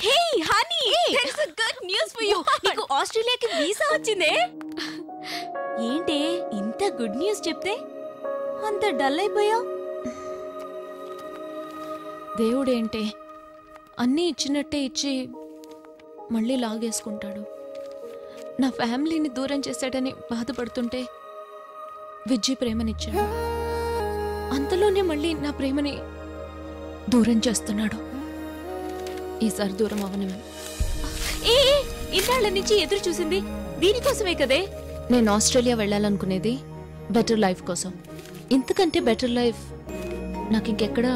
Hey honey, there is a good news for you. నీకు ఆస్ట్రేలియాకి visa వచ్చిందే. ఏంటి ఇంత గుడ్ న్యూస్ చెప్తే అంత డల్ అయిపోయావు? దేవుడేంటి అన్నీ ఇచ్చినట్టే ఇచ్చి మళ్ళీ లాగేసుకుంటాడు. నా ఫ్యామిలీని దూరం చేశాడని బాధపడుతుంటే విజ్జి ప్రేమనిచ్చాడు. అంతలోనే మళ్ళీ నా ప్రేమని దూరం చేస్తున్నాడు. ఈసారి దూరం అవనమే. ఏ ఇన్నాళ్ళ నుంచి ఎదురు చూసింది దీనికోసమే కదే. నేను ఆస్ట్రేలియా వెళ్ళాలనుకునేది బెటర్ లైఫ్ కోసం. ఇంతకంటే బెటర్ లైఫ్ నాకు ఇంకెక్కడా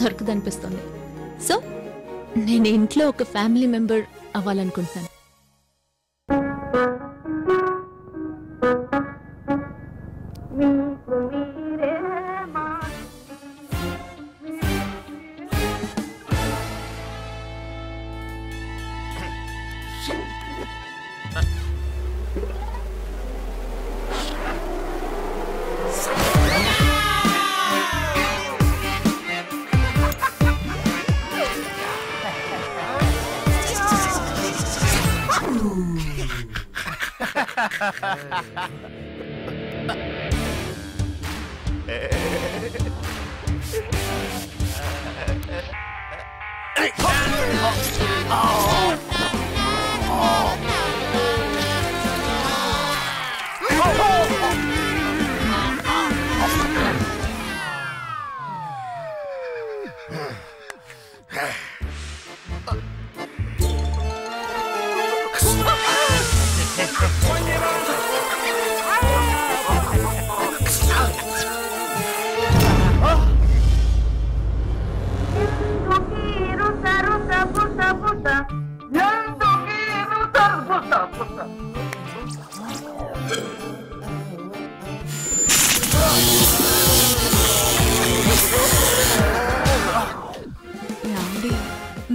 దొరకదనిపిస్తుంది. సో నేను ఇంట్లో ఒక ఫ్యామిలీ మెంబర్ అవ్వాలనుకుంటున్నాను.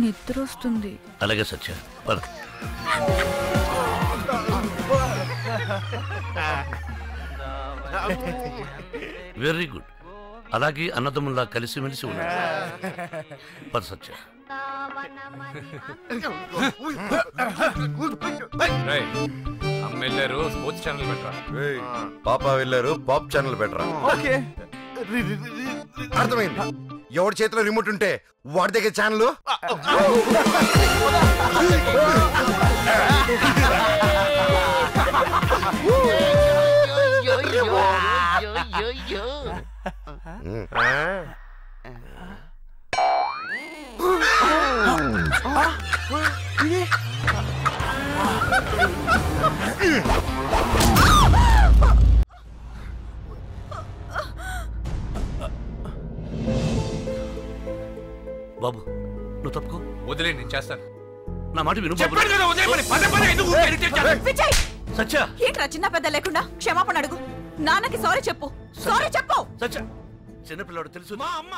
నిద్ర వస్తుంది. అలాగే సత్య, వెరీ గుడ్. అలాగే అన్నదమ్ముల్లా కలిసిమెలిసి ఉన్నారు. పద సత్య. అమ్మ వెళ్ళారు, స్పోర్ట్స్ ఛానల్ పెట్టరా. పాప వెళ్ళారు, పాప్ ఛానల్ పెట్టరా. అర్థమైంది. ఎవరి చేతిలో రిమోట్ ఉంటే వాడి దగ్గర ఛానల్. బాబు నువ్వు తప్పుకో. వదిలే, నేను చేస్తాను. నా మాట విను. సత్య, ఏంట్రా చిన్న పెద్ద లేకుండా క్షమాపణ అడుగు. నాన్నకి సారీ చెప్పు. సారీ చెప్పు. సత్య చిన్నపిల్లాడు తెలుసు. మా అమ్మ